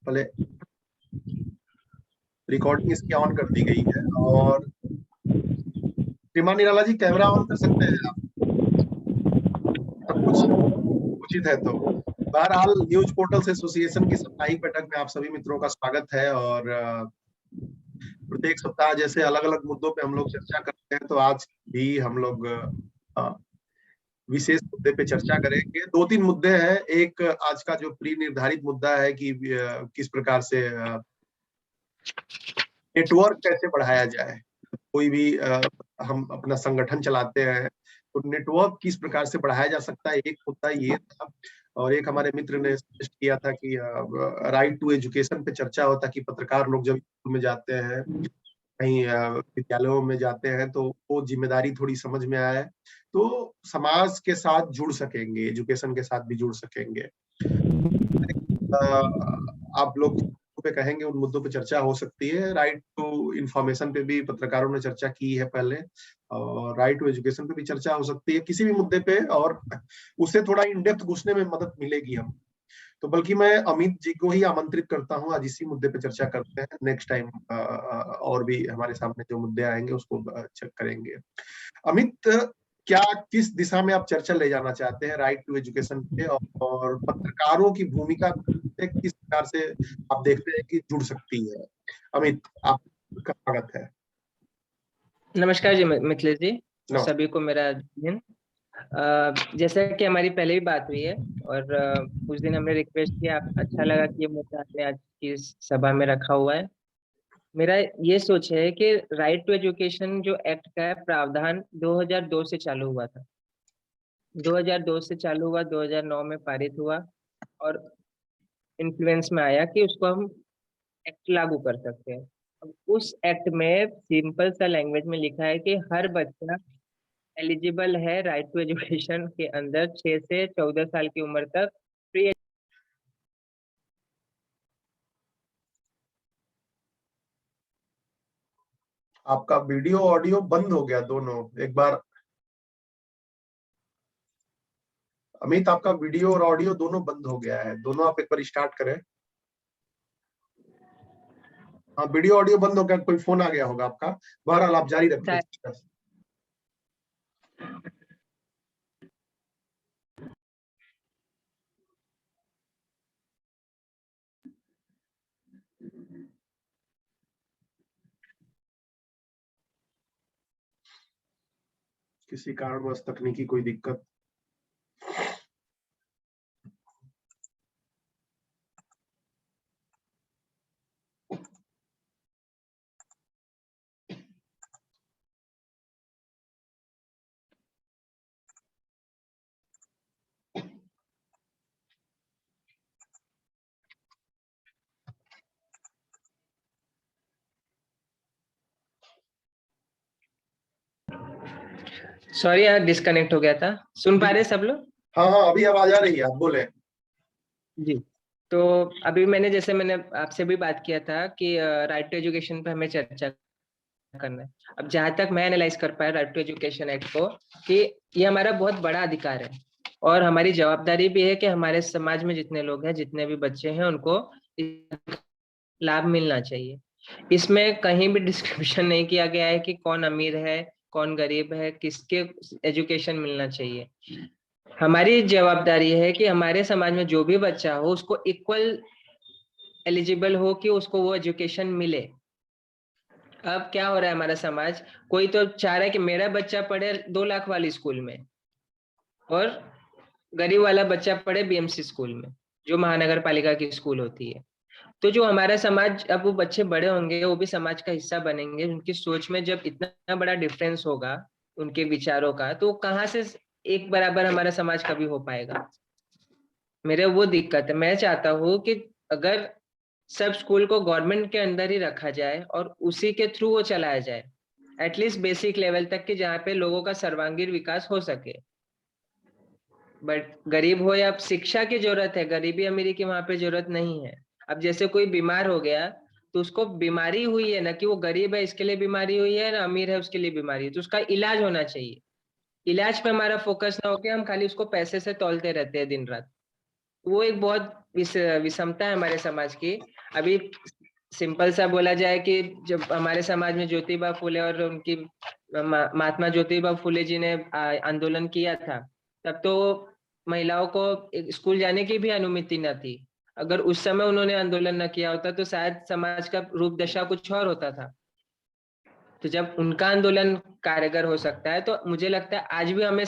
पहले रिकॉर्डिंग इसकी ऑन कर दी गई है। और श्रीमान निराला जी, कैमरा ऑन कर सकते हैं आप? सब कुछ उचित है तो। बहरहाल, न्यूज पोर्टल्स एसोसिएशन की साप्ताहिक बैठक में आप सभी मित्रों का स्वागत है। और प्रत्येक सप्ताह जैसे अलग अलग मुद्दों पे हम लोग चर्चा करते हैं, तो आज भी हम लोग विशेष मुद्दे पे चर्चा करेंगे। दो तीन मुद्दे हैं। एक, आज का जो प्री निर्धारित मुद्दा है कि किस प्रकार से नेटवर्क कैसे बढ़ाया जाए। कोई भी हम अपना संगठन चलाते हैं तो नेटवर्क किस प्रकार से बढ़ाया जा सकता है, एक मुद्दा ये था। और एक हमारे मित्र ने सजेस्ट किया था कि राइट टू एजुकेशन पे चर्चा हो, ताकि पत्रकार लोग जब स्कूल में जाते हैं, कहीं विद्यालयों में जाते हैं, तो वो जिम्मेदारी थोड़ी समझ में आए, तो समाज के साथ जुड़ सकेंगे, एजुकेशन के साथ भी जुड़ सकेंगे। आप लोग पे कहेंगे उन मुद्दों पे चर्चा हो सकती है। राइट टू इंफॉर्मेशन पे भी पत्रकारों ने चर्चा की है पहले, और राइट टू एजुकेशन पे भी चर्चा हो सकती है किसी भी मुद्दे पे, और उससे थोड़ा इन डेप्थ घुसने में मदद मिलेगी हम। तो बल्कि मैं अमित जी को ही आमंत्रित करता हूं, आज इसी मुद्दे पे चर्चा करते हैं। नेक्स्ट टाइम और भी हमारे सामने जो मुद्दे आएंगे उसको चेक करेंगे। अमित, क्या किस दिशा में आप चर्चा ले जाना चाहते हैं राइट टू एजुकेशन पे, और पत्रकारों की भूमिका किस प्रकार से आप देखते हैं कि जुड़ सकती है? अमित, आपका स्वागत है। नमस्कार जी मिथिलेश जी, सभी को मेरा दिन। जैसा कि हमारी पहले भी बात हुई है, और उस दिन हमने रिक्वेस्ट किया, अच्छा लगा कि ये मुद्दा आपने आज की सभा में रखा हुआ है। मेरा ये सोच है कि राइट टू एजुकेशन जो एक्ट का प्रावधान 2002 से चालू हुआ था, 2002 से चालू हुआ, 2009 में पारित हुआ और इन्फ्लुएंस में आया कि उसको हम एक्ट लागू कर सकते हैं। अब उस एक्ट में सिंपल सा लैंग्वेज में लिखा है कि हर बच्चा एलिजिबल है राइट टू एजुकेशन के अंदर 6 से 14 साल की उम्र तक फ्री। आपका वीडियो ऑडियो बंद हो गया दोनों, एक बार। अमित, आपका वीडियो और ऑडियो दोनों बंद हो गया है, दोनों आप एक बार स्टार्ट करें। हाँ, वीडियो ऑडियो बंद हो गया, कोई फोन आ गया होगा आपका। बहरहाल आप जारी रखें। किसी कारणवश तकनीकी कोई दिक्कत। सॉरी यार, डिस्कनेक्ट हो गया था। सुन पा रहे सब लोग? हाँ हाँ, अभी आवाज आ रही है, आप बोले जी। तो अभी मैंने आपसे भी बात किया था कि राइट टू एजुकेशन पे हमें चर्चा करना है। अब जहां तक मैं एनालाइज कर पाया राइट टू एजुकेशन एक्ट को, कि ये हमारा बहुत बड़ा अधिकार है और हमारी जवाबदारी भी है कि हमारे समाज में जितने लोग हैं, जितने भी बच्चे हैं, उनको लाभ मिलना चाहिए। इसमें कहीं भी डिस्क्रिप्शन नहीं किया गया है कि कौन अमीर है, कौन गरीब है, किसके एजुकेशन मिलना चाहिए। हमारी जवाबदारी है कि हमारे समाज में जो भी बच्चा हो उसको इक्वल एलिजिबल हो कि उसको वो एजुकेशन मिले। अब क्या हो रहा है, हमारा समाज कोई तो चाह रहा है कि मेरा बच्चा पढ़े 2 लाख वाली स्कूल में और गरीब वाला बच्चा पढ़े बीएमसी स्कूल में, जो महानगर पालिका की स्कूल होती है। तो जो हमारा समाज, अब वो बच्चे बड़े होंगे, वो भी समाज का हिस्सा बनेंगे, उनकी सोच में जब इतना बड़ा डिफरेंस होगा उनके विचारों का, तो कहाँ से एक बराबर हमारा समाज कभी हो पाएगा। मेरे वो दिक्कत है। मैं चाहता हूँ कि अगर सब स्कूल को गवर्नमेंट के अंदर ही रखा जाए और उसी के थ्रू वो चलाया जाए, एटलीस्ट बेसिक लेवल तक के, जहाँ पे लोगों का सर्वांगीण विकास हो सके। बट गरीब हो या, शिक्षा की जरूरत है, गरीबी अमीरी की वहां पे जरूरत नहीं है। अब जैसे कोई बीमार हो गया तो उसको बीमारी हुई है ना, कि वो गरीब है इसके लिए बीमारी हुई है, ना अमीर है उसके लिए बीमारी है, तो उसका इलाज होना चाहिए। इलाज पे हमारा फोकस ना होके हम खाली उसको पैसे से तौलते रहते हैं दिन रात। वो एक बहुत विषमता है हमारे समाज की। अभी सिंपल सा बोला जाए कि जब हमारे समाज में ज्योतिबा फुले और उनकी महात्मा ज्योतिबा फुले जी ने आंदोलन किया था, तब तो महिलाओं को स्कूल जाने की भी अनुमति न थी। अगर उस समय उन्होंने आंदोलन न किया होता तो शायद समाज का रूप दशा कुछ और होता था। तो जब उनका आंदोलन कारगर हो सकता है, तो मुझे लगता है आज भी हमें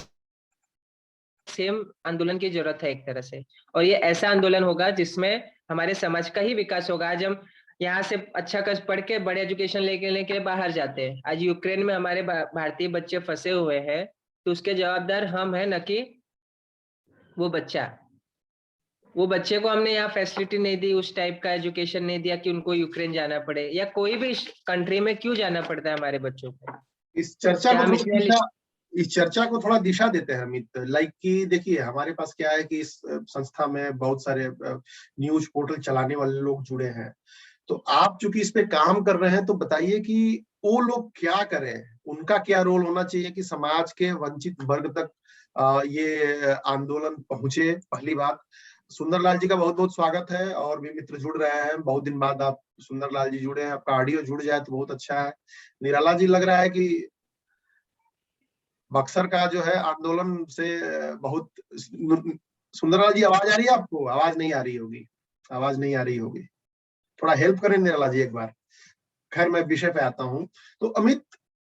सेम आंदोलन की जरूरत है एक तरह से। और ये ऐसा आंदोलन होगा जिसमें हमारे समाज का ही विकास होगा। आज हम यहाँ से अच्छा कस पढ़ के बड़े एजुकेशन लेके बाहर जाते हैं। आज यूक्रेन में हमारे भारतीय बच्चे फंसे हुए हैं, तो उसके जवाबदार हम हैं, न कि वो बच्चा। वो बच्चे को हमने यहाँ फैसिलिटी नहीं दी, उस टाइप का एजुकेशन नहीं दिया कि उनको यूक्रेन जाना पड़े, या कोई भी कंट्री में क्यों जाना पड़ता है हमारे बच्चों को। इस चर्चा को थोड़ा दिशा देते हैं अमित। लाइक कि देखिए हमारे पास क्या है कि इस संस्था में बहुत सारे न्यूज पोर्टल चलाने वाले लोग जुड़े हैं। तो आप चूंकि इस पे काम कर रहे हैं, तो बताइए कि वो लोग क्या करें, उनका क्या रोल होना चाहिए कि समाज के वंचित वर्ग तक ये आंदोलन पहुंचे। पहली बात, सुंदरलाल जी का बहुत बहुत स्वागत है, और भी मित्र जुड़ रहे हैं। बहुत दिन बाद आप सुंदरलाल जी जुड़े हैं, आपका ऑडियो जुड़ जाए तो बहुत अच्छा है। निराला जी, लग रहा है कि बक्सर का जो है आंदोलन से बहुत। सुंदरलाल जी, आवाज आ रही है आपको? आवाज नहीं आ रही होगी, आवाज नहीं आ रही होगी। थोड़ा हेल्प करें निराला जी एक बार। खैर, मैं विषय पे आता हूँ। तो अमित,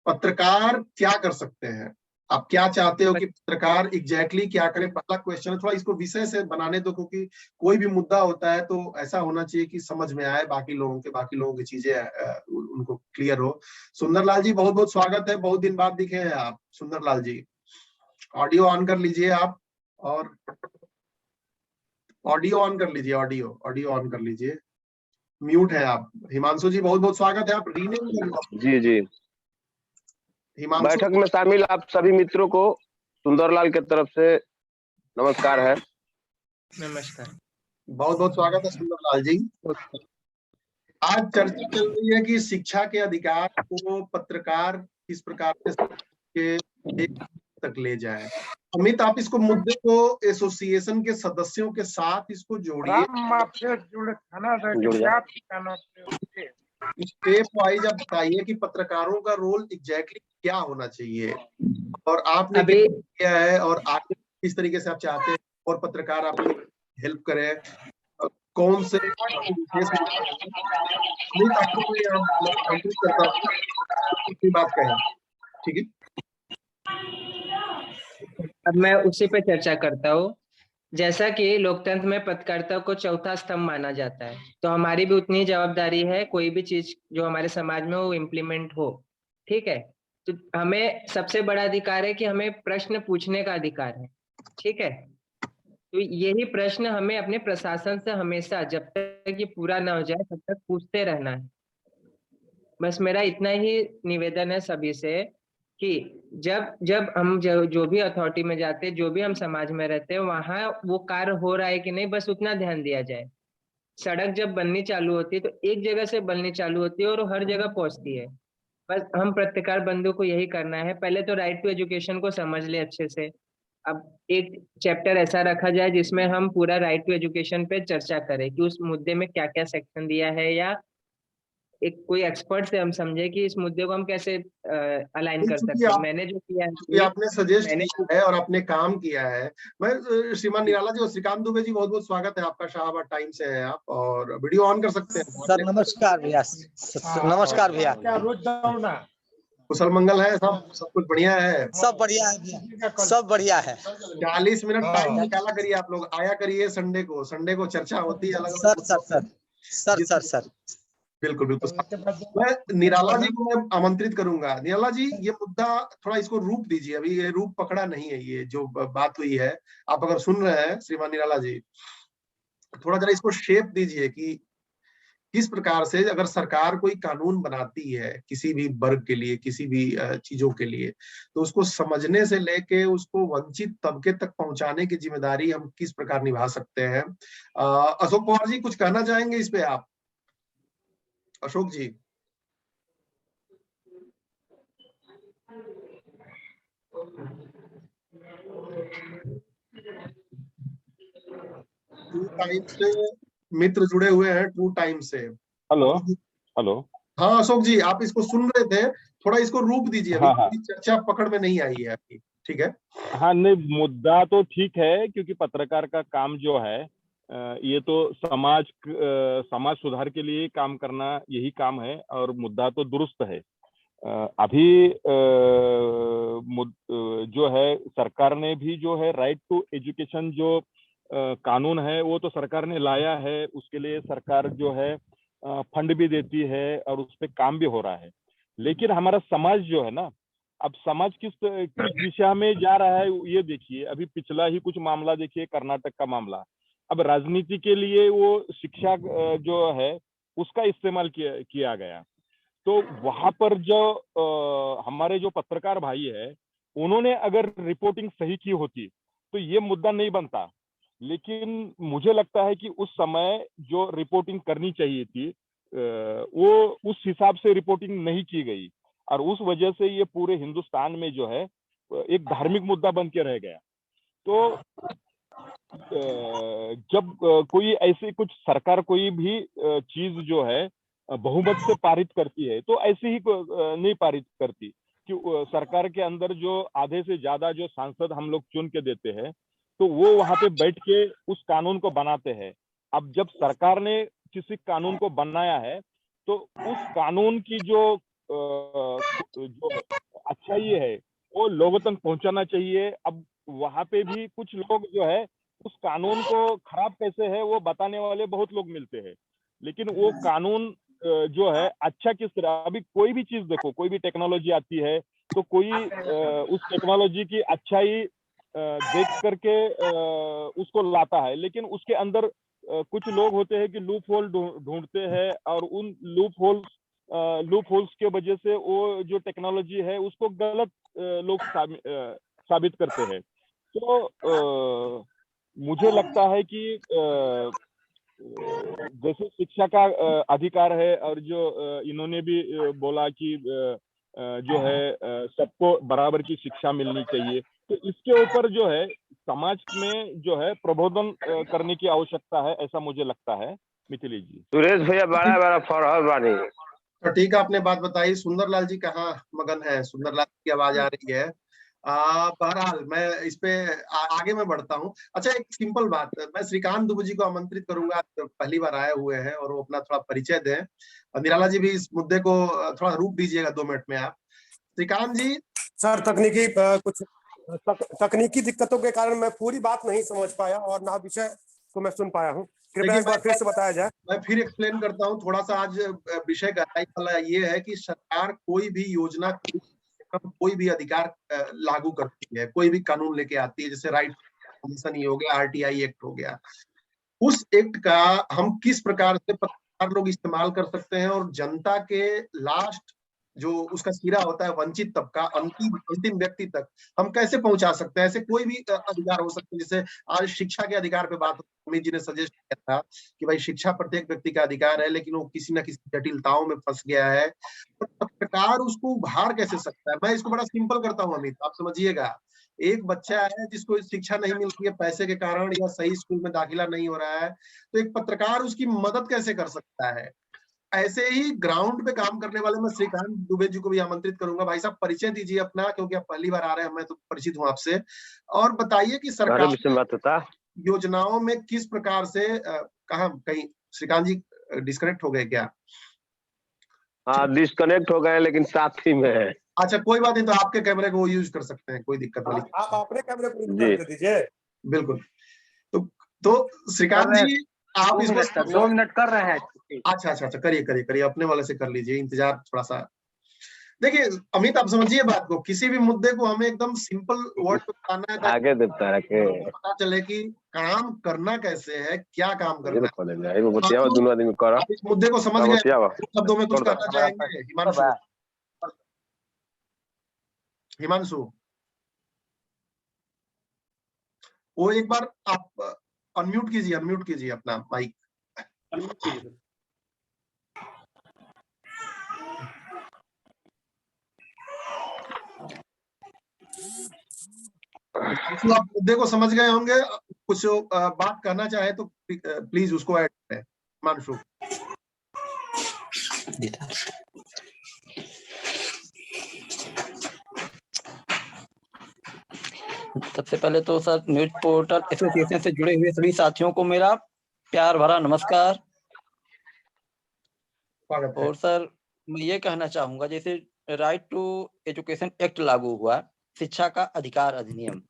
पत्रकार क्या कर सकते हैं? आप क्या चाहते हो कि पत्रकार एग्जैक्टली क्या करें? पहला क्वेश्चन है, थोड़ा इसको विषय से बनाने दो, क्योंकि कोई भी मुद्दा होता है तो ऐसा होना चाहिए कि समझ में आए बाकी लोगों की चीजें उनको क्लियर हो। सुंदरलाल जी, बहुत बहुत स्वागत है, बहुत दिन बाद दिखे हैं आप। सुंदरलाल जी, ऑडियो ऑन कर लीजिए आप, और ऑडियो ऑन कर लीजिए, ऑडियो ऑन कर लीजिए। म्यूट है आप। हिमांशु जी, बहुत बहुत स्वागत है, आप रीनेम। जी जी, बैठक में शामिल आप सभी मित्रों को सुंदरलाल की तरफ से नमस्कार है। नमस्कार, बहुत बहुत स्वागत है सुंदरलाल जी। आज चर्चा चल रही है कि शिक्षा के अधिकार को पत्रकार किस प्रकार से एक तक ले जाए। अमित, आप इसको मुद्दे को एसोसिएशन के सदस्यों के साथ इसको जोड़िए। स्टेप वाइज आप बताइए कि पत्रकारों का रोल एग्जैक्टली क्या होना चाहिए, और आपने क्या किया है, और आगे किस तरीके से आप चाहते हैं और पत्रकार आपको हेल्प करे, कौन से आमंत्रित करता हूँ, इतनी बात कहें, ठीक है? अब मैं उसी पे चर्चा करता हूँ। जैसा कि लोकतंत्र में पत्रकारिता को चौथा स्तंभ माना जाता है, तो हमारी भी उतनी जवाबदारी है कोई भी चीज जो हमारे समाज में वो इम्प्लीमेंट हो। ठीक है, तो हमें सबसे बड़ा अधिकार है कि हमें प्रश्न पूछने का अधिकार है। ठीक है, तो यही प्रश्न हमें अपने प्रशासन से हमेशा, जब तक ये पूरा ना हो जाए, तब तक पूछते रहना है। बस मेरा इतना ही निवेदन है सभी से कि जब जब हम जो भी अथॉरिटी में जाते हैं, जो भी हम समाज में रहते हैं, वहां वो कार्य हो रहा है कि नहीं, बस उतना ध्यान दिया जाए। सड़क जब बननी चालू होती है तो एक जगह से बननी चालू होती है और हर जगह पहुंचती है। बस हम पत्रकार बंधु को यही करना है, पहले तो राइट टू एजुकेशन को समझ ले अच्छे से। अब एक चैप्टर ऐसा रखा जाए जिसमें हम पूरा राइट टू एजुकेशन पे चर्चा करें कि उस मुद्दे में क्या क्या सेक्शन दिया है, या एक कोई एक्सपर्ट से हम समझे कि इस मुद्दे को हम कैसे अलाइन कर सकते हैं। मैंने जो किया है, आपने सजेस्ट किया है और आपने काम किया है। मैं श्रीमान निराला जी और श्रीकांत दुबे जी, बहुत बहुत स्वागत है आपका। शाहबाद टाइम से है आप, और वीडियो ऑन कर सकते हैं सर। नमस्कार भैया, नमस्कार भैया। कुशल मंगल है, सब कुछ बढ़िया है? सब बढ़िया है भैया, सब बढ़िया है। 40 मिनट टाइम निकाला करिए, आप लोग आया करिए। संडे को चर्चा होती है अलग अलग। सर बिल्कुल बिल्कुल। मैं निराला जी को मैं आमंत्रित करूंगा। निराला जी, ये मुद्दा थोड़ा इसको रूप दीजिए। अभी ये रूप पकड़ा नहीं है, ये जो बात हुई है। आप अगर सुन रहे हैं श्रीमान निराला जी, थोड़ा जरा इसको शेप दीजिए कि किस प्रकार से अगर सरकार कोई कानून बनाती है किसी भी वर्ग के लिए, किसी भी चीजों के लिए, तो उसको समझने से लेके उसको वंचित तबके तक पहुंचाने की जिम्मेदारी हम किस प्रकार निभा सकते हैं। अशोक कुमार जी, कुछ कहना चाहेंगे इस पे आप? अशोक जी। टाइम से मित्र जुड़े हुए हैं, ट्रू टाइम से। Hello hello. हाँ अशोक जी, आप इसको सुन रहे थे, थोड़ा इसको रूप दीजिए, अभी हाँ हाँ पूरी चर्चा पकड़ में नहीं आई है आपकी, ठीक है? हाँ, नहीं मुद्दा तो ठीक है, क्योंकि पत्रकार का काम जो है ये तो समाज सुधार के लिए काम करना, यही काम है, और मुद्दा तो दुरुस्त है। अभी जो है सरकार ने भी जो है राइट टू एजुकेशन जो कानून है वो तो सरकार ने लाया है, उसके लिए सरकार जो है फंड भी देती है और उस पर काम भी हो रहा है। लेकिन हमारा समाज जो है ना, अब समाज किस दिशा में जा रहा है ये देखिए। अभी पिछला ही कुछ मामला देखिए, कर्नाटक का मामला। अब राजनीति के लिए वो शिक्षा जो है उसका इस्तेमाल किया गया। तो वहां पर जो हमारे जो पत्रकार भाई है, उन्होंने अगर रिपोर्टिंग सही की होती तो ये मुद्दा नहीं बनता। लेकिन मुझे लगता है कि उस समय जो रिपोर्टिंग करनी चाहिए थी वो उस हिसाब से रिपोर्टिंग नहीं की गई, और उस वजह से ये पूरे हिंदुस्तान में जो है एक धार्मिक मुद्दा बन के रह गया। तो जब कोई ऐसी कुछ सरकार कोई भी चीज जो है बहुमत से पारित करती है, तो ऐसे ही नहीं पारित करती कि सरकार के अंदर जो आधे से ज्यादा जो सांसद हम लोग चुन के देते हैं, तो वो वहां पे बैठ के उस कानून को बनाते हैं। अब जब सरकार ने किसी कानून को बनाया है, तो उस कानून की जो अच्छाई है वो लोगों तक पहुंचाना चाहिए। अब वहां पे भी कुछ लोग जो है उस कानून को खराब कैसे है वो बताने वाले बहुत लोग मिलते हैं, लेकिन वो कानून जो है अच्छा किस तरह। अभी कोई भी चीज देखो, कोई भी टेक्नोलॉजी आती है तो कोई उस टेक्नोलॉजी की अच्छाई देख करके उसको लाता है, लेकिन उसके अंदर कुछ लोग होते हैं कि लूप होल ढूंढते हैं, और उन लूप होल्स के वजह से वो जो टेक्नोलॉजी है उसको गलत लोग साबित करते हैं। तो मुझे लगता है कि जैसे शिक्षा का अधिकार है, और जो इन्होंने भी बोला कि जो है सबको बराबर की शिक्षा मिलनी चाहिए, तो इसके ऊपर जो है समाज में जो है प्रबोधन करने की आवश्यकता है, ऐसा मुझे लगता है। मिथिलेश जी। सुरेश भैया बड़ा बड़ा फरहर बानी। तो ठीक है, आपने बात बताई। सुंदरलाल जी कहाँ मगन है? सुंदरलाल की आवाज आ रही है। बहरहाल मैं इस पे आगे मैं बढ़ता हूँ। अच्छा, एक सिंपल बात, मैं श्रीकांत दुबे जी को आमंत्रित करूंगा, पहली बार आए हुए हैं, और वो अपना थोड़ा परिचय दें। निराला जी भी इस मुद्दे को थोड़ा रूप दीजिएगा 2 मिनट में आप। श्रीकांत जी। सर, कुछ तकनीकी दिक्कतों के कारण मैं पूरी बात नहीं समझ पाया और ना विषय को मैं सुन पाया हूँ। कृपया एक बार फिर से बताया जाए। मैं फिर एक्सप्लेन करता हूँ थोड़ा सा। आज विषय गहराई वाला ये है कि सरकार कोई भी योजना, कोई भी अधिकार लागू करती है, कोई भी कानून लेके आती है, जैसे राइट कमीशन ही हो गया, आरटीआई एक्ट हो गया, उस एक्ट का हम किस प्रकार से पत्रकार लोग इस्तेमाल कर सकते हैं, और जनता के लास्ट जो उसका सिरा होता है, वंचित तबका, अंतिम व्यक्ति तक हम कैसे पहुंचा सकते हैं। ऐसे कोई भी अधिकार हो सकते हैं, जैसे आज शिक्षा के अधिकार पे बात, अमित जी ने सजेस्ट किया था कि भाई शिक्षा प्रत्येक व्यक्ति का अधिकार है, लेकिन वो किसी न किसी जटिलताओं में फंस गया है, तो पत्रकार उसको उभार कैसे सकता है। मैं इसको बड़ा सिंपल करता हूँ अमित, आप समझिएगा। एक बच्चा है जिसको शिक्षा नहीं मिल रही है पैसे के कारण, या सही स्कूल में दाखिला नहीं हो रहा है, तो एक पत्रकार उसकी मदद कैसे कर सकता है। ऐसे ही ग्राउंड पे काम करने वाले, मैं श्रीकांत दुबे जी को भी आमंत्रित करूंगा। भाई साहब, परिचय दीजिए अपना, क्योंकि आप पहली बार आ रहे हैं, मैं तो परिचित हूं आपसे, और बताइए कि सरकार योजनाओं में किस प्रकार से कहीं श्रीकांत जी डिस्कनेक्ट हो गए क्या? हाँ, डिस्कनेक्ट हो गए, लेकिन साथ ही में है। अच्छा, कोई बात नहीं, तो आपके कैमरे को वो यूज कर सकते हैं, कोई दिक्कत वाली। आप अपने कैमरे को यूज कर दीजिए। बिल्कुल। तो श्रीकांत जी, आप इसको 2 मिनट कर रहे हैं। अच्छा, करिए, अपने वाले से कर लीजिए, इंतजार थोड़ा सा। देखिए अमित, आप समझिए बात को, किसी भी मुद्दे को हमें एकदम सिंपल वर्ड में बताना है, आगे देता है कि पता चले कि काम करना कैसे है, क्या काम करना है। दोनों आदमी करो। आप इस मुद्दे को समझ गए, शब्दों में कुछ कहना चाहेंगे? हिमांशु, वो एक बार आप अनम्यूट कीजिए अपना माइक। आप मुद्दे को समझ गए होंगे, कुछ बात कहना चाहे तो प्लीज उसको ऐड करें। हिमांशु। सबसे पहले तो सर न्यूज पोर्टल एसोसिएशन से जुड़े हुए सभी साथियों को मेरा प्यार भरा नमस्कार। और सर मैं ये कहना चाहूंगा, जैसे राइट टू एजुकेशन एक्ट लागू हुआ, शिक्षा का अधिकार अधिनियम,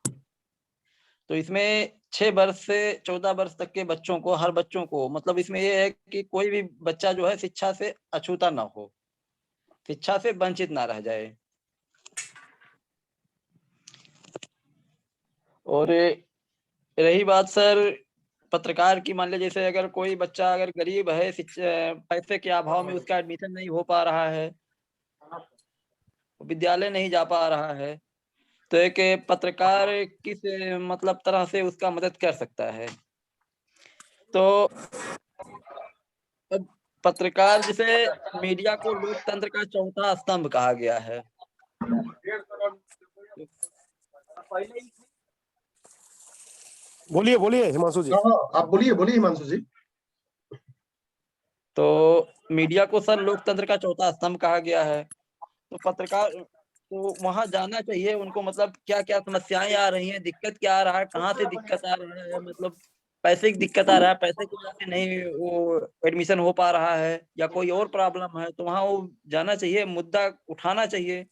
तो इसमें 6 वर्ष से 14 वर्ष तक के बच्चों को, हर बच्चों को, मतलब इसमें ये है कि कोई भी बच्चा जो है शिक्षा से अछूता ना हो, शिक्षा से वंचित ना रह जाए। और रही बात सर पत्रकार की, मान लीजिए जैसे अगर कोई बच्चा अगर गरीब है, पैसे के अभाव में उसका एडमिशन नहीं हो पा रहा है, विद्यालय नहीं जा पा रहा है, तो एक पत्रकार किस मतलब तरह से उसका मदद कर सकता है। तो अब पत्रकार जिसे मीडिया को लोकतंत्र का चौथा स्तंभ कहा गया है। बोलिए बोलिए हिमांशु जी। आप बोलिए हिमांशु जी। तो मीडिया को सर लोकतंत्र का चौथा स्तंभ कहा गया है, तो पत्रकार तो वहां जाना चाहिए उनको, मतलब क्या क्या समस्याएं आ रही हैं, दिक्कत क्या आ रहा है, कहाँ से दिक्कत आ रहा है, मतलब पैसे की दिक्कत आ रहा है, पैसे की वजह से नहीं वो एडमिशन हो पा रहा है, या कोई और प्रॉब्लम है, तो वहां वो जाना चाहिए, मुद्दा उठाना चाहिए।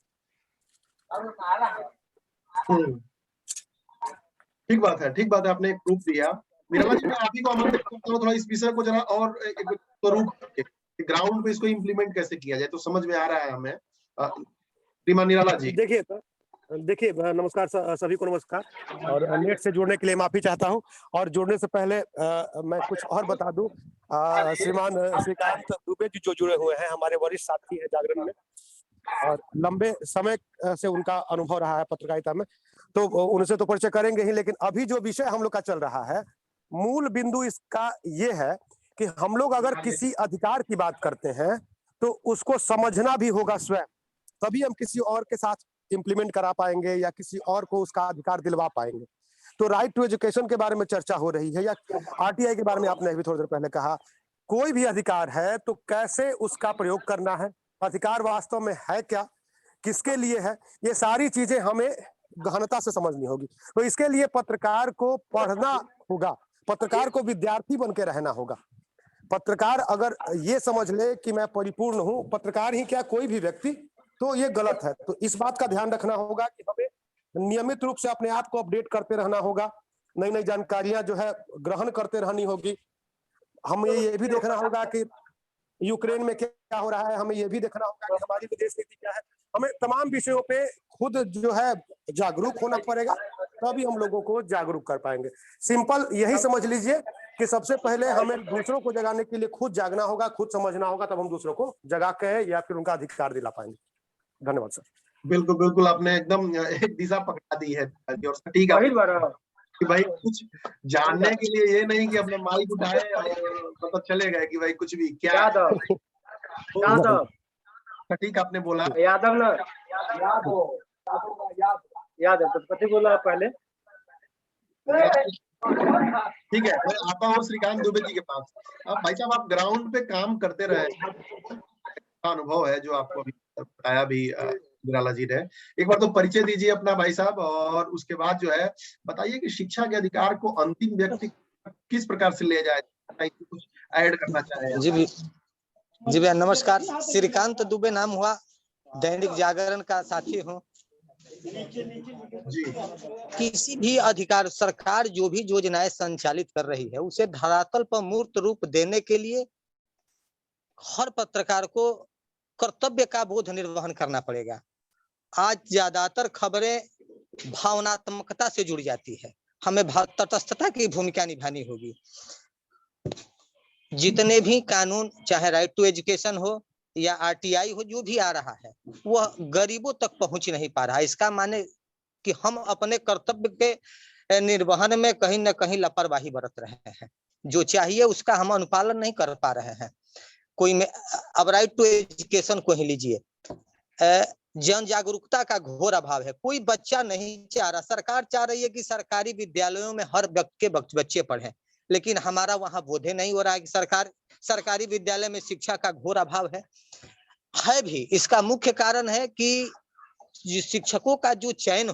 ठीक बात है, आपने एक प्रूफ दिया। निराला जी, मैं आप ही को आमंत्रित करता हूँ, थोड़ा इस विषय को जरा और एक स्वरूप ग्राउंड पे इसको इम्प्लीमेंट कैसे किया जाए, तो समझ में आ रहा है हमें। निराला जी। देखिए नमस्कार सभी को नमस्कार, और नेट से जुड़ने के लिए माफी चाहता हूं। और जुड़ने से पहले मैं कुछ और बता दूं, श्रीमान श्रीकांत दुबे जी जो जुड़े हुए हैं, हमारे वरिष्ठ साथी हैं जागरण में, और लंबे समय से उनका अनुभव रहा है पत्रकारिता में, तो उनसे तो परिचय करेंगे ही। लेकिन अभी जो विषय हम लोग का चल रहा है, मूल बिंदु इसका ये है कि हम लोग अगर किसी अधिकार की बात करते हैं तो उसको समझना भी होगा स्वयं, तभी हम किसी और के साथ इंप्लीमेंट करा पाएंगे या किसी और को उसका अधिकार दिलवा पाएंगे। तो राइट टू एजुकेशन के बारे में चर्चा हो रही है, या आरटीआई के बारे में आपने अभी थोड़ी देर पहले कहा। कोई भी अधिकार है तो कैसे उसका प्रयोग करना है, अधिकार वास्तव में है क्या, किसके लिए है, ये सारी चीजें हमें गहनता से समझनी होगी। तो इसके लिए पत्रकार को पढ़ना होगा, पत्रकार को विद्यार्थी बन के रहना होगा। पत्रकार अगर ये समझ ले कि मैं परिपूर्ण हूं, पत्रकार ही क्या कोई भी व्यक्ति, तो ये गलत है। तो इस बात का ध्यान रखना होगा कि हमें नियमित रूप से अपने आप को अपडेट करते रहना होगा, नई नई जानकारियां जो है ग्रहण करते रहनी होगी। हमें ये भी देखना होगा कि यूक्रेन में क्या हो रहा है, हमें ये भी देखना होगा कि हमारी विदेश नीति क्या है। हमें तमाम विषयों पे खुद जो है जागरूक होना पड़ेगा, तभी हम लोगों को जागरूक कर पाएंगे। सिंपल यही समझ लीजिए कि सबसे पहले हमें दूसरों को जगाने के लिए खुद जागना होगा, खुद समझना होगा, तब हम दूसरों को जगा के या फिर उनका अधिकार दिला पाएंगे। धन्यवाद सर। बिल्कुल, आपने एकदम एक दिशा पकड़ा दी है और सटीक कि भाई कुछ जानने के लिए ये नहीं कि अपना माइक उठाए और पता चले गए कि भाई कुछ भी क्या सटीक आपने बोला। यादव ना याद है तो पति बोला पहले। ठीक है, मैं आता हूँ श्रीकांत दुबे जी के पास। अब भाई साहब, आप ग्राउंड पे काम करते रहे, अनुभव है जो आपको अभी बताया भी निराला जी ने। एक बार तो परिचय दीजिए अपना भाई साहब, और उसके बाद जो है बताइए कि शिक्षा के अधिकार को अंतिम व्यक्ति किस प्रकार से ले जाए, कुछ ऐड करना चाहे। जी भैया नमस्कार। श्रीकांत दुबे नाम हुआ, दैनिक जागरण का साथी हूँ जी। किसी भी अधिकार, सरकार जो भी योजनाएं संचालित कर रही है उसे धरातल पर मूर्त रूप देने के लिए हर पत्रकार को कर्तव्य का बोध निर्वहन करना पड़ेगा। आज ज्यादातर खबरें भावनात्मकता से जुड़ जाती है, हमें तटस्थता की भूमिका निभानी होगी। जितने भी कानून, चाहे राइट टू एजुकेशन हो या आरटीआई हो, जो भी आ रहा है वह गरीबों तक पहुंच नहीं पा रहा है। इसका माने कि हम अपने कर्तव्य के निर्वहन में कहीं न कहीं लापरवाही बरत रहे हैं, जो चाहिए उसका हम अनुपालन नहीं कर पा रहे हैं। कोई में अब राइट टू एजुकेशन को ही लीजिए, जन जागरूकता का घोर अभाव है। कोई बच्चा नहीं चाह रहा, सरकार चाह रही है कि सरकारी विद्यालयों में हर व्यक्ति के बच्चे पढ़ें, लेकिन हमारा वहां बोधे नहीं हो रहा है कि सरकारी विद्यालय में शिक्षा का घोर अभाव है भी। इसका मुख्य कारण है कि शिक्षकों का जो चयन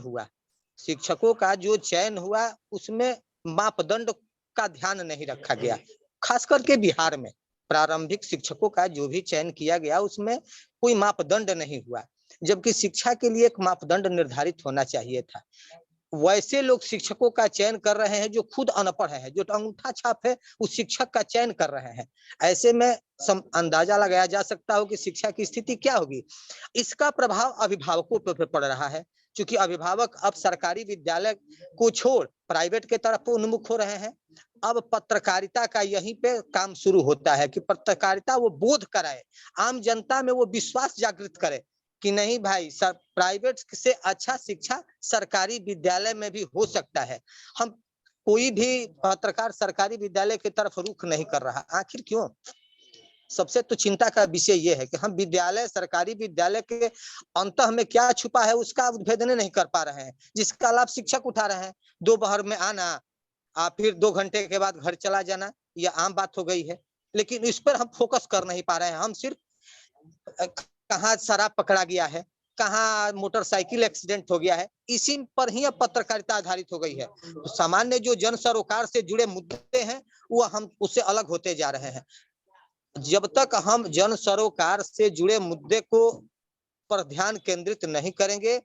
हुआ उसमें मापदंड का ध्यान नहीं रखा गया। खास करके बिहार में प्रारंभिक शिक्षकों का जो भी चयन किया गया उसमें कोई मापदंड नहीं हुआ, जबकि शिक्षा के लिए एक मापदंड निर्धारित होना चाहिए था। वैसे लोग शिक्षकों का चयन कर रहे हैं जो खुद अनपढ़ है, जो अंगूठा छाप है उस शिक्षक का चयन कर रहे हैं। ऐसे में अंदाजा लगाया जा सकता हो कि शिक्षा की स्थिति क्या होगी। इसका प्रभाव अभिभावकों पर पड़ रहा है, क्योंकि अभिभावक अब सरकारी विद्यालय को छोड़ प्राइवेट के तरफ उन्मुख हो रहे हैं। अब पत्रकारिता का यहीं पे काम शुरू होता है कि पत्रकारिता वो बोध कराए, आम जनता में वो विश्वास जागृत करे कि नहीं भाई, प्राइवेट से अच्छा शिक्षा सरकारी विद्यालय में भी हो सकता है। हम कोई भी पत्रकार सरकारी विद्यालय की तरफ रुख नहीं कर रहा। आखिर क्यों? सबसे तो चिंता का विषय यह है कि हम सरकारी विद्यालय के अंतः में क्या छुपा है उसका उद्भेदन नहीं कर पा रहे हैं, जिसका लाभ शिक्षक उठा रहे हैं। दोपहर में आना, फिर 2 घंटे के बाद घर चला जाना, यह आम बात हो गई है, लेकिन इस पर हम फोकस कर नहीं पा रहे हैं। हम सिर्फ कहाँ शराब पकड़ा गया है, कहाँ मोटरसाइकिल एक्सीडेंट हो गया है, इसी पर ही अब पत्रकारिता आधारित हो गई है। तो सामान्य जो जन सरोकार से जुड़े मुद्दे हैं वो हम उससे अलग होते जा रहे हैं। जब तक हम जन सरोकार से जुड़े मुद्दे को पर ध्यान केंद्रित नहीं करेंगे,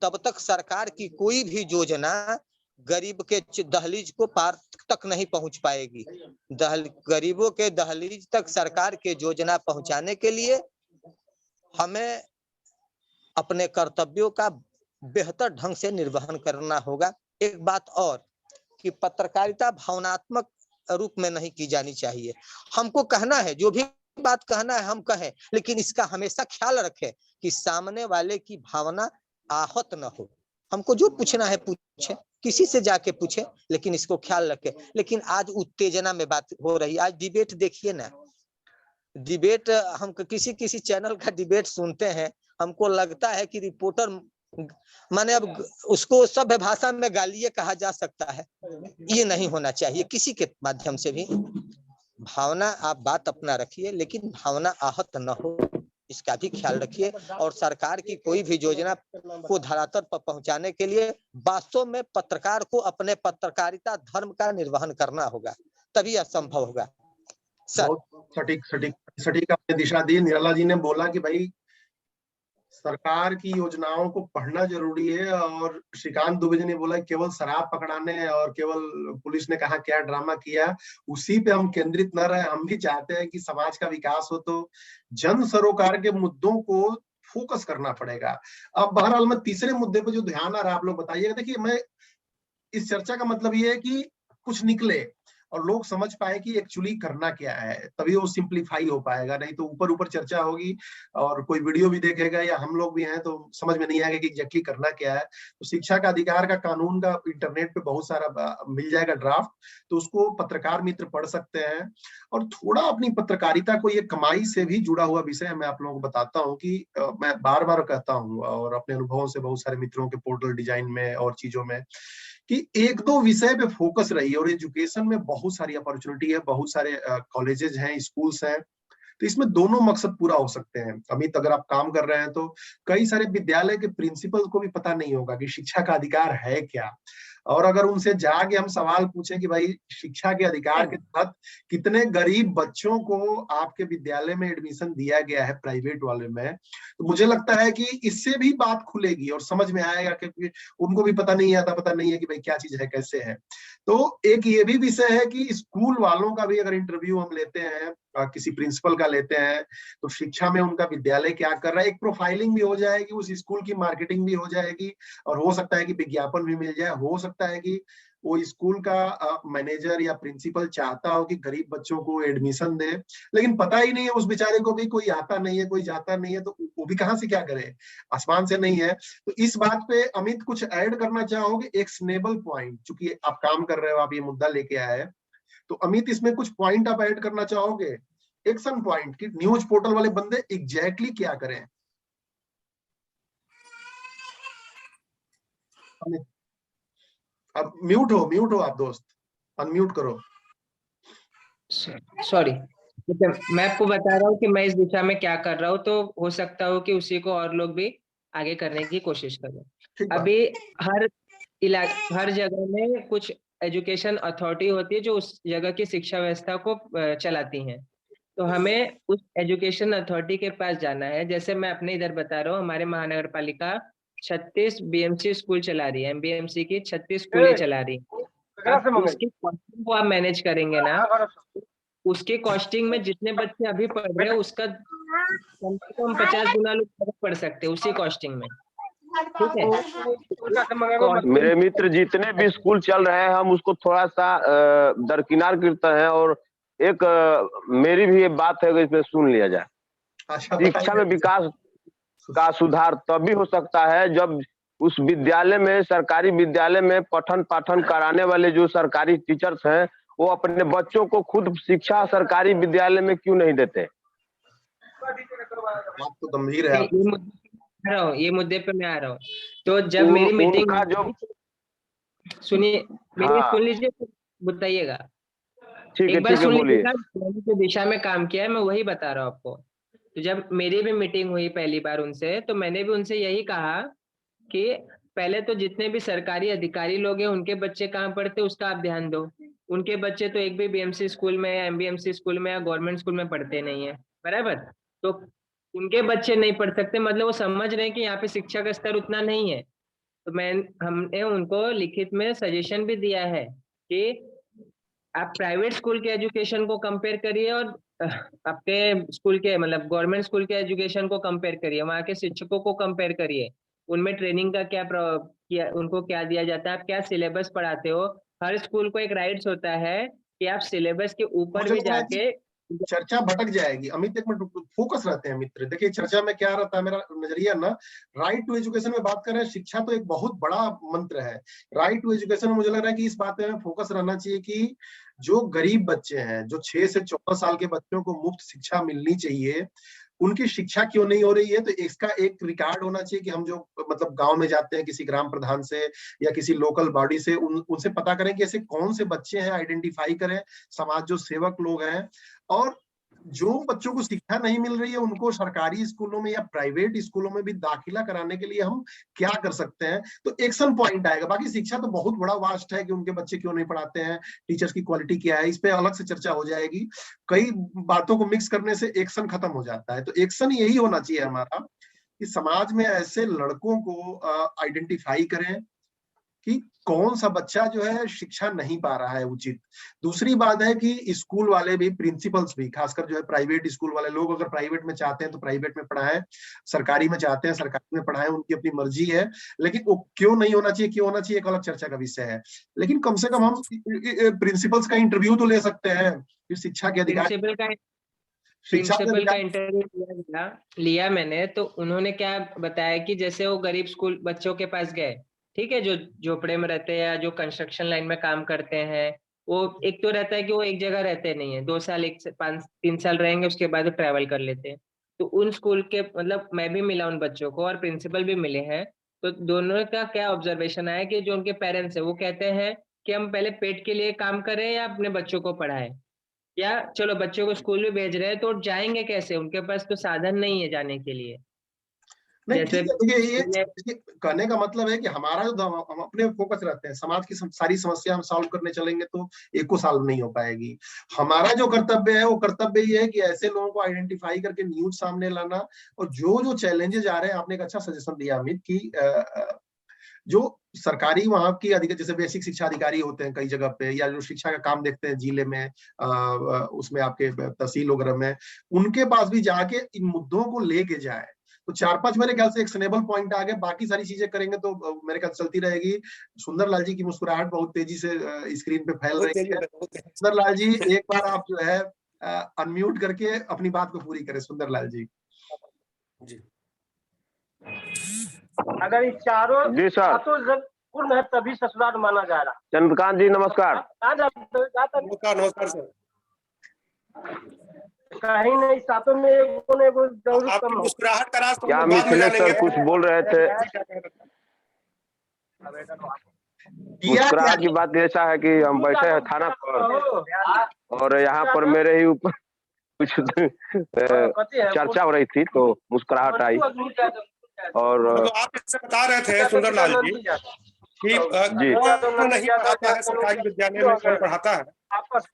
तब तक सरकार की कोई भी योजना गरीब के दहलीज को पार तक नहीं पहुंच पाएगी। गरीबों के दहलीज तक सरकार के योजना पहुंचाने के लिए हमें अपने कर्तव्यों का बेहतर ढंग से निर्वहन करना होगा। एक बात और कि पत्रकारिता भावनात्मक रूप में नहीं की जानी चाहिए। हमको कहना है, जो भी बात कहना है हम कहें, लेकिन इसका हमेशा ख्याल रखें कि सामने वाले की भावना आहत न हो। हमको जो पूछना है पूछे, किसी से जाके पूछे, लेकिन इसको ख्याल रखें। लेकिन आज उत्तेजना में बात हो रही है। आज डिबेट देखिए ना, डिबेट हम किसी चैनल का डिबेट सुनते हैं, हमको लगता है कि रिपोर्टर माने अब उसको सभ्य भाषा में गालिए कहा जा सकता है। ये नहीं होना चाहिए। किसी के माध्यम से भी भावना, आप बात अपना रखिए, लेकिन भावना आहत न हो, इसका भी ख्याल रखिए। और सरकार की कोई भी योजना को धरातल पर पहुंचाने के लिए वास्तव में पत्रकार को अपने पत्रकारिता धर्म का निर्वहन करना होगा, तभी यह संभव होगा। सटीक आपने दिशा दी। निराला जी ने बोला कि भाई सरकार की योजनाओं को पढ़ना जरूरी है, और श्रीकांत दुबे जी ने बोला केवल शराब पकड़ाने और केवल पुलिस ने कहा क्या ड्रामा किया, उसी पे हम केंद्रित न रहे। हम भी चाहते हैं कि समाज का विकास हो, तो जन सरोकार के मुद्दों को फोकस करना पड़ेगा। अब बहरहाल मैं तीसरे मुद्दे पे जो ध्यान आ रहा है आप लोग बताइएगा। देखिए, मैं इस चर्चा का मतलब ये है कि कुछ निकले और लोग समझ पाए कि एक्चुअली करना क्या है, तभी वो सिंप्लीफाई हो पाएगा। नहीं तो ऊपर ऊपर चर्चा होगी और कोई वीडियो भी देखेगा या हम लोग भी हैं तो समझ में नहीं आएगा कि एग्जैक्टली करना क्या है। तो शिक्षा का अधिकार का कानून का इंटरनेट पे बहुत सारा मिल जाएगा ड्राफ्ट, तो उसको पत्रकार मित्र पढ़ सकते हैं। और थोड़ा अपनी पत्रकारिता को, ये कमाई से भी जुड़ा हुआ विषय है। मैं आप लोगों को बताता हूँ कि मैं बार बार कहता हूँ और अपने अनुभवों से बहुत सारे मित्रों के पोर्टल डिजाइन में और चीजों में, कि 1-2 विषय पे फोकस रही। और एजुकेशन में बहुत सारी अपॉर्चुनिटी है, बहुत सारे कॉलेजेस हैं, स्कूल्स हैं, तो इसमें दोनों मकसद पूरा हो सकते हैं। अमित, अगर आप काम कर रहे हैं तो कई सारे विद्यालय के प्रिंसिपल को भी पता नहीं होगा कि शिक्षा का अधिकार है क्या। और अगर उनसे जाके हम सवाल पूछें कि भाई शिक्षा के अधिकार के तहत कितने गरीब बच्चों को आपके विद्यालय में एडमिशन दिया गया है प्राइवेट वाले में, तो मुझे लगता है कि इससे भी बात खुलेगी और समझ में आएगा, क्योंकि उनको भी पता नहीं आता, पता नहीं है कि भाई क्या चीज है, कैसे है। तो एक ये भी विषय है कि स्कूल वालों का भी अगर इंटरव्यू हम लेते हैं, किसी प्रिंसिपल का लेते हैं, तो शिक्षा में उनका विद्यालय क्या कर रहा है, एक प्रोफाइलिंग भी हो जाएगी, उस स्कूल की मार्केटिंग भी हो जाएगी, और हो सकता है कि विज्ञापन भी मिल जाए। हो सकता है कि वो स्कूल का मैनेजर या प्रिंसिपल चाहता हो कि गरीब बच्चों को एडमिशन दे, लेकिन पता ही नहीं है उस बेचारे को भी, कोई आता नहीं है, कोई जाता नहीं है, तो वो भी कहाँ से क्या करे, आसमान से नहीं है। तो इस बात पे अमित कुछ ऐड करना चाहोगे? एक्शनेबल पॉइंट, चूंकि आप काम कर रहे हो, आप ये मुद्दा लेके आए हैं, तो अमित इसमें कुछ पॉइंट आप ऐड करना चाहोगे, एक्शन पॉइंट, कि न्यूज पोर्टल वाले बंदे एग्जैक्टली क्या करें? अब म्यूट हो आप दोस्त, अनम्यूट करो। सॉरी, मैं आपको बता रहा हूँ कि मैं इस दिशा में क्या कर रहा हूँ, तो हो सकता हो कि उसी को और लोग भी आगे करने की कोशिश करें। ठीक बात। अभी हर जगह में कुछ एजुकेशन अथॉरिटी होती है जो उस जगह की शिक्षा व्यवस्था को चलाती हैं। तो हमें उस एजुकेशन अथॉरिटी के पास जाना है। जैसे मैं अपने इधर बता रहा हूँ, हमारे महानगर पालिका 36 बीएमसी स्कूल चला रही है, एमबीएमसी की 36 स्कूलें चला रही है। अब उसकी कॉस्टिंग को आप मैनेज करेंगे ना, उसके कॉस्टिंग में जितने बच्चे अभी पढ़ रहे हैं उसका कम से कम 50 गुना लोग पढ़ सकते हैं उसी कॉस्टिंग में। ठीक है, मेरे मित्र जितने भी स्कूल चल रहे हैं हम उसको थोड़ा सा दरकिनार करते हैं, और एक मेरी भी ये बात है कि इसमें सुन लिया जाए। शिक्षा में विकास का सुधार तभी हो सकता है जब उस विद्यालय में, सरकारी विद्यालय में पठन पाठन कराने वाले जो सरकारी टीचर्स हैं वो अपने बच्चों को खुद शिक्षा सरकारी विद्यालय में क्यों नहीं देते। बात तो गंभीर है। ये मुद्दे पे मैं आ रहा हूँ। तो जब मेरी मीटिंग सुनिए, मेरी सुन लीजिए, बताइएगा। एक बार सुन लीजिएगा, मैंने जो दिशा में काम किया है मैं वही बता रहा हूँ आपको। तो जब मेरी भी मीटिंग हुई पहली बार उनसे, तो मैंने भी उनसे यही कहा कि पहले तो जितने भी सरकारी अधिकारी लोग हैं उनके बच्चे कहाँ पढ़ते उसका आप ध्यान दो। उनके बच्चे तो एक भी बीएमसी स्कूल में या एमबीएमसी स्कूल में या गवर्नमेंट स्कूल में पढ़ते नहीं है, बराबर। तो उनके बच्चे नहीं पढ़ सकते, मतलब वो समझ रहे हैं कि यहाँ पे शिक्षा का स्तर उतना नहीं है। तो हमने उनको लिखित में सजेशन भी दिया है कि आप प्राइवेट स्कूल के एजुकेशन को कंपेयर करिए और आपके स्कूल के, मतलब गवर्नमेंट स्कूल के एजुकेशन को कंपेयर करिए, वहाँ के शिक्षकों को कंपेयर करिए, उनमें ट्रेनिंग का क्या उनको क्या दिया जाता है, आप क्या सिलेबस पढ़ाते हो। हर स्कूल को एक राइट्स होता है कि आप सिलेबस के ऊपर भी जाके। चर्चा भटक जाएगी अमित, एक मिनट फोकस रहते हैं मित्र। देखिए चर्चा में क्या रहता है, मेरा नजरिया ना, राइट टू एजुकेशन में बात कर रहे हैं। शिक्षा तो एक बहुत बड़ा मंत्र है। राइट टू एजुकेशन में मुझे लग रहा है कि इस बात में फोकस रहना चाहिए कि जो गरीब बच्चे हैं, जो 6 से 14 साल के बच्चों को मुफ्त शिक्षा मिलनी चाहिए, उनकी शिक्षा क्यों नहीं हो रही है। तो इसका एक रिकॉर्ड होना चाहिए कि हम जो मतलब गांव में जाते हैं किसी ग्राम प्रधान से या किसी लोकल बॉडी से, उनसे पता करें कि ऐसे कौन से बच्चे हैं, आइडेंटिफाई करें, समाज जो सेवक लोग हैं। और जो बच्चों को शिक्षा नहीं मिल रही है उनको सरकारी स्कूलों में या प्राइवेट स्कूलों में भी दाखिला कराने के लिए हम क्या कर सकते हैं, तो एक्शन पॉइंट आएगा। बाकी शिक्षा तो बहुत बड़ा वास्ट है कि उनके बच्चे क्यों नहीं पढ़ाते हैं, टीचर्स की क्वालिटी क्या है, इस पे अलग से चर्चा हो जाएगी। कई बातों को मिक्स करने से एक्शन खत्म हो जाता है। तो एक्शन यही होना चाहिए हमारा कि समाज में ऐसे लड़कों को आइडेंटिफाई करें कि कौन सा बच्चा जो है शिक्षा नहीं पा रहा है उचित। दूसरी बात है कि स्कूल वाले भी, प्रिंसिपल्स भी, खासकर जो है प्राइवेट स्कूल वाले लोग, अगर प्राइवेट में चाहते हैं तो प्राइवेट में पढ़ाएं, सरकारी में चाहते हैं सरकारी में पढ़ाएं, उनकी अपनी मर्जी है। लेकिन वो क्यों नहीं होना चाहिए, क्यों होना चाहिए, एक अलग चर्चा का विषय है। लेकिन कम से कम हम प्रिंसिपल्स का इंटरव्यू तो ले सकते हैं कि शिक्षा के अधिकारी, प्रिंसिपल का इंटरव्यू लिया मैंने। तो उन्होंने क्या बताया कि जैसे वो गरीब स्कूल बच्चों के पास गए, ठीक है, जो झोपड़े में रहते हैं या जो कंस्ट्रक्शन लाइन में काम करते हैं, वो एक तो रहता है कि वो एक जगह रहते नहीं है, 2 साल 1 से 5 3 साल रहेंगे, उसके बाद ट्रैवल कर लेते हैं। तो उन स्कूल के, मतलब मैं भी मिला उन बच्चों को और प्रिंसिपल भी मिले हैं। तो दोनों का क्या ऑब्जर्वेशन आया कि जो उनके पेरेंट्स है वो कहते हैं कि हम पहले पेट के लिए काम करें या अपने बच्चों को पढ़ाएं, या चलो बच्चों को स्कूल में भेज रहे हैं तो जाएंगे कैसे, उनके पास तो साधन नहीं है जाने के लिए। नहीं ठीक है, देखिए ये कहने का मतलब है कि हमारा जो हम अपने फोकस रहते हैं, समाज की सारी समस्या हम सॉल्व करने चलेंगे तो एक को सॉल्व नहीं हो पाएगी। हमारा जो कर्तव्य है वो कर्तव्य ये है कि ऐसे लोगों को आइडेंटिफाई करके न्यूज सामने लाना, और जो चैलेंजेस आ रहे हैं, आपने एक अच्छा सजेशन दिया अमित की जो सरकारी वहां की अधिकारी, जैसे बेसिक शिक्षा अधिकारी होते हैं कई जगह पे, या जो शिक्षा का काम देखते हैं जिले में, उसमें आपके तहसील वगैरह में, उनके पास भी जाके इन मुद्दों को लेके जाए। तो 4-5 मेरे ख्याल से एक्शनेबल पॉइंट आ गए। बाकी सारी चीजें करेंगे तो मेरे ख्याल चलती रहेगी। सुंदरलाल जी की मुस्कुराहट बहुत तेजी से स्क्रीन पे फैल रही है। सुंदरलाल जी एक बार आप जो है अनम्यूट करके अपनी बात को पूरी करें। सुंदरलाल जी जी, अगर इस चारों जी सर पूर्ण है तभी ससुराल माना जा रहा। चंद्रकांत जी नमस्कार। नमस्कार सर। कहीं नहीं, सातों में एगो जरूर कम हो। मुस्कुराहट का रास्ता क्या मिथिलेश सर कुछ बोल रहे थे? मुस्कुराहट की बात ऐसा है कि हम बैठे हैं थाना पर और यहाँ पर मेरे ही ऊपर कुछ चर्चा हो रही थी तो मुस्कुराहट आई। और आप इससे बता रहे थे सुंदरलाल जी कि कौन नहीं पढ़ाता है सरकारी विद्यालय में, कौन पढ़ाता है,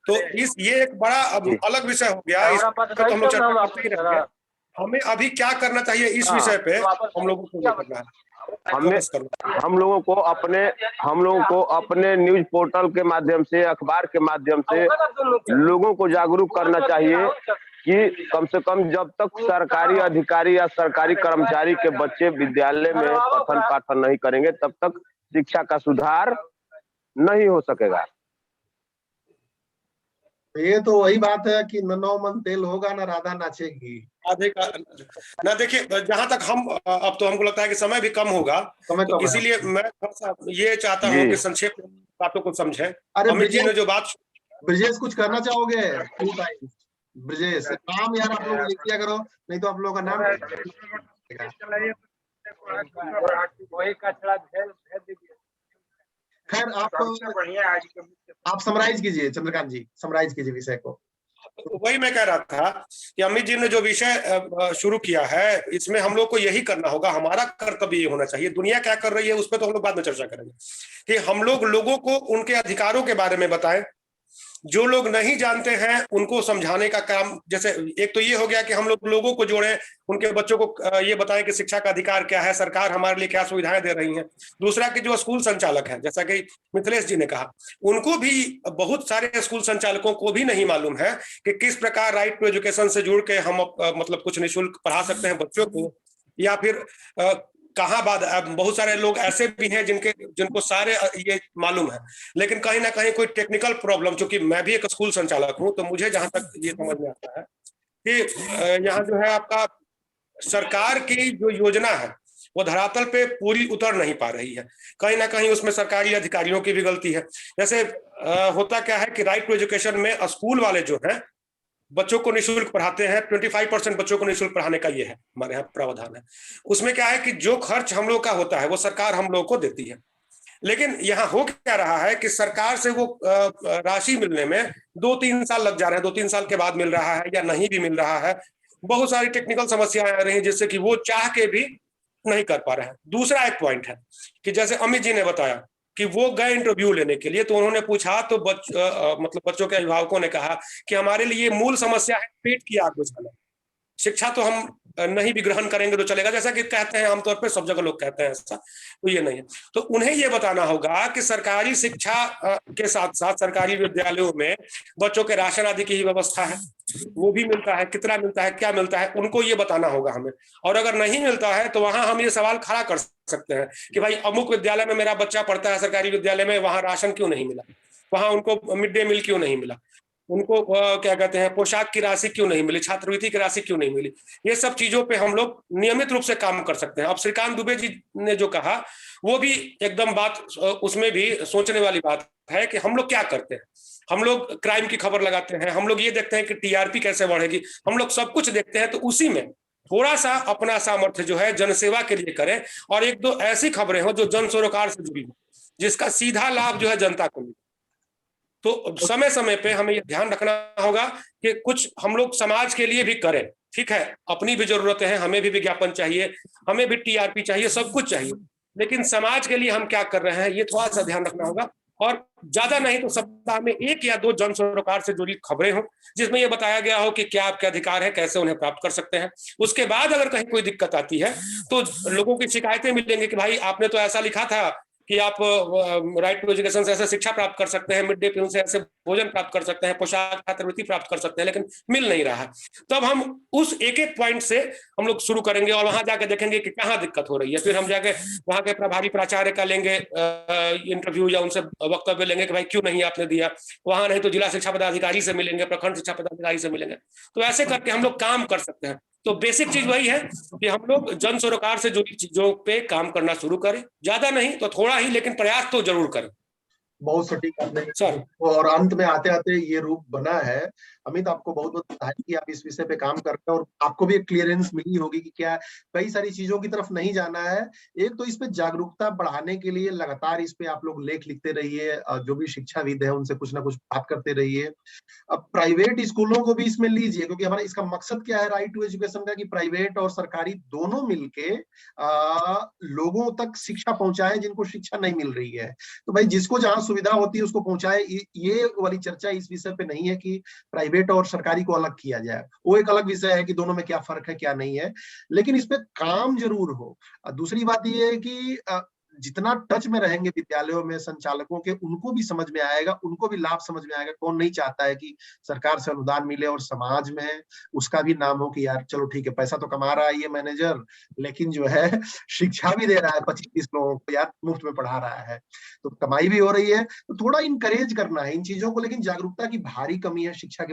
तो ये एक बड़ा अलग विषय हो गया, इस पर तो हम लोग चर्चा करते ही रहेंगे। हमें अभी क्या करना चाहिए इस विषय पे हम लोगों को ये करना है। हम लोगों को अपने न्यूज पोर्टल के माध्यम से, अखबार के माध्यम से लोगों को जागरूक करना चाहिए कि कम से कम जब तक सरकारी अधिकारी या सरकारी कर्मचारी के बच्चे विद्यालय में पठन पाठन नहीं करेंगे तब तक शिक्षा का सुधार नहीं हो सकेगा। ये तो वही बात है कि न नौ मन तेल होगा न राधा नाचेगी। ना देखिए, जहां तक हम अब तो हमको लगता है कि समय भी कम होगा, तो इसीलिए मैं थोड़ा सा ये चाहता हूँ कि संक्षेप में बातों को समझे। अमित जी ने जो बात, ब्रजेश कुछ करना चाहोगे? ब्रजेश नाम यार आप लोग लिख दिया करो, नहीं तो आप लोगों का नाम खैर आप समराइज कीजिए, चंद्रकांत जी समराइज कीजिए विषय को। वही मैं कह रहा था कि अमित जी ने जो विषय शुरू किया है इसमें हम लोग को यही करना होगा, हमारा कर्तव्य ये होना चाहिए। दुनिया क्या कर रही है उस पर तो हम लोग बाद में चर्चा करेंगे कि हम लोग लोगों को उनके अधिकारों के बारे में बताएं, जो लोग नहीं जानते हैं उनको समझाने का काम। जैसे एक तो ये हो गया कि हम लोग लोगों को जोड़ें, उनके बच्चों को ये बताएं कि शिक्षा का अधिकार क्या है, सरकार हमारे लिए क्या सुविधाएं दे रही हैं। दूसरा कि जो स्कूल संचालक हैं, जैसा कि मिथिलेश जी ने कहा, उनको भी, बहुत सारे स्कूल संचालकों को भी नहीं मालूम है कि किस प्रकार राइट टू एजुकेशन से जुड़ के हम मतलब कुछ निःशुल्क पढ़ा सकते हैं बच्चों को, या फिर कहाँ बाद बहुत सारे लोग ऐसे भी हैं जिनको सारे ये मालूम है, लेकिन कहीं ना कहीं कोई टेक्निकल प्रॉब्लम, चूंकि मैं भी एक स्कूल संचालक हूं तो मुझे जहां तक ये समझ में आता है कि यहाँ जो है आपका सरकार की जो योजना है वो धरातल पे पूरी उतर नहीं पा रही है। कहीं ना कहीं उसमें सरकारी अधिकारियों की भी गलती है। जैसे होता क्या है कि राइट टू एजुकेशन में स्कूल वाले जो है बच्चों को निःशुल्क पढ़ाते हैं, 25% बच्चों को निःशुल्क पढ़ाने का ये है हमारे यहाँ प्रावधान है। उसमें क्या है कि जो खर्च हम लोग का होता है वो सरकार हम लोग को देती है, लेकिन यहाँ हो क्या रहा है कि सरकार से वो राशि मिलने में 2-3 साल लग जा रहे हैं, 2-3 साल के बाद मिल रहा है या नहीं भी मिल रहा है। बहुत सारी टेक्निकल समस्याएं आ रही हैं जिससे कि वो चाह के भी नहीं कर पा रहे हैं। दूसरा एक पॉइंट है कि जैसे अमित जी ने बताया कि वो गए इंटरव्यू लेने के लिए, तो उन्होंने पूछा तो मतलब बच्चों के अभिभावकों ने कहा कि हमारे लिए मूल समस्या है पेट की आग बुझाना, शिक्षा तो हम नहीं भी ग्रहण करेंगे तो चलेगा, जैसा कि कहते हैं आमतौर पे सब जगह लोग कहते हैं ऐसा, तो ये नहीं है। तो उन्हें ये बताना होगा कि सरकारी शिक्षा के साथ साथ सरकारी विद्यालयों में बच्चों के राशन आदि की ही व्यवस्था है, वो भी मिलता है, कितना मिलता है, क्या मिलता है, उनको ये बताना होगा हमें। और अगर नहीं मिलता है तो वहां हम ये सवाल खड़ा कर सकते हैं कि भाई अमुक विद्यालय में मेरा बच्चा पढ़ता है, सरकारी विद्यालय में, वहां राशन क्यों नहीं मिला, वहां उनको मिड डे मील क्यों नहीं मिला, उनको क्या कहते हैं पोशाक की राशि क्यों नहीं मिली, छात्रवृत्ति की राशि क्यों नहीं मिली। ये सब चीजों पे हम लोग नियमित रूप से काम कर सकते हैं। अब श्रीकांत दुबे जी ने जो कहा वो भी एकदम बात, उसमें भी सोचने वाली बात है कि हम लोग क्या करते हैं। हम लोग क्राइम की खबर लगाते हैं, हम लोग ये देखते हैं कि टीआरपी कैसे बढ़ेगी, हम लोग सब कुछ देखते हैं, तो उसी में थोड़ा सा अपना सामर्थ्य जो है जनसेवा के लिए करें और एक दो ऐसी खबरें हो जो जन सरोकार से जुड़ी हो, जिसका सीधा लाभ जो है जनता को मिले। तो समय समय पे हमें ये ध्यान रखना होगा कि कुछ हम लोग समाज के लिए भी करें। ठीक है, अपनी भी जरूरतें हैं, हमें भी विज्ञापन चाहिए, हमें भी टीआरपी चाहिए, सब कुछ चाहिए, लेकिन समाज के लिए हम क्या कर रहे हैं ये थोड़ा सा ध्यान रखना होगा। और ज्यादा नहीं तो सप्ताह में 1 या 2 जन सरोकार से जुड़ी खबरें हो जिसमें यह बताया गया हो कि क्या आपके अधिकार है, कैसे उन्हें प्राप्त कर सकते हैं। उसके बाद अगर कहीं कोई दिक्कत आती है तो लोगों की शिकायतें मिलेंगी कि भाई आपने तो ऐसा लिखा था कि आप राइट टू एजुकेशन से ऐसे शिक्षा प्राप्त कर सकते हैं, मिड डे मील से ऐसे भोजन प्राप्त कर सकते हैं, पोशाक छात्रवृत्ति प्राप्त कर सकते हैं, लेकिन मिल नहीं रहा है। तब हम उस एक एक पॉइंट से हम लोग शुरू करेंगे और वहां जाके देखेंगे कि कहाँ दिक्कत हो रही है। फिर हम जाके वहां के प्रभारी प्राचार्य का लेंगे इंटरव्यू या उनसे वक्तव्य लेंगे कि भाई क्यों नहीं आपने दिया, वहां नहीं तो जिला शिक्षा पदाधिकारी से मिलेंगे, प्रखंड शिक्षा पदाधिकारी से मिलेंगे। तो ऐसे करके हम लोग काम कर सकते हैं। तो बेसिक चीज वही है कि हम लोग जन सरोकार से जुड़ी चीजों पे काम करना शुरू करें, ज्यादा नहीं तो थोड़ा ही, लेकिन प्रयास तो जरूर करें। बहुत सटीक आपने सर और अंत में आते आते ये रूप बना है। अमित, आपको बहुत बहुत बधाई कि आप इस विषय पे काम कर रहे हैं और आपको भी एक क्लियरेंस मिली होगी कि क्या कई सारी चीजों की तरफ नहीं जाना है। एक तो इस पे जागरूकता बढ़ाने के लिए लगातार इस पे आप लोग लेख लिखते रहिए, जो भी शिक्षाविद है उनसे कुछ ना कुछ बात करते रहिए। अब प्राइवेट स्कूलों को भी इसमें लीजिए, क्योंकि हमारा इसका मकसद क्या है राइट टू एजुकेशन का, कि प्राइवेट और सरकारी दोनों मिलके लोगों तक शिक्षा पहुंचाए जिनको शिक्षा नहीं मिल रही है। तो भाई जिसको जहां सुविधा होती है उसको पहुंचाए। ये वाली चर्चा इस विषय पे नहीं है कि प्राइवेट और सरकारी को अलग किया जाए, वो एक अलग विषय है कि दोनों में क्या फर्क है क्या नहीं है, लेकिन इस पे काम जरूर हो। दूसरी बात ये है कि जितना टच में रहेंगे विद्यालयों में संचालकों के, उनको भी समझ में आएगा, उनको भी लाभ समझ में आएगा। कौन नहीं चाहता है कि सरकार से अनुदान मिले और समाज में उसका भी नाम हो कि यार चलो ठीक है, पैसा तो कमा रहा है ये मैनेजर, लेकिन जो है शिक्षा भी दे रहा है 25-30 लोगों को, यार मुफ्त में पढ़ा रहा है, तो कमाई भी हो रही है। तो थोड़ा इनकरेज करना है इन चीजों को, लेकिन जागरूकता की भारी कमी है शिक्षा के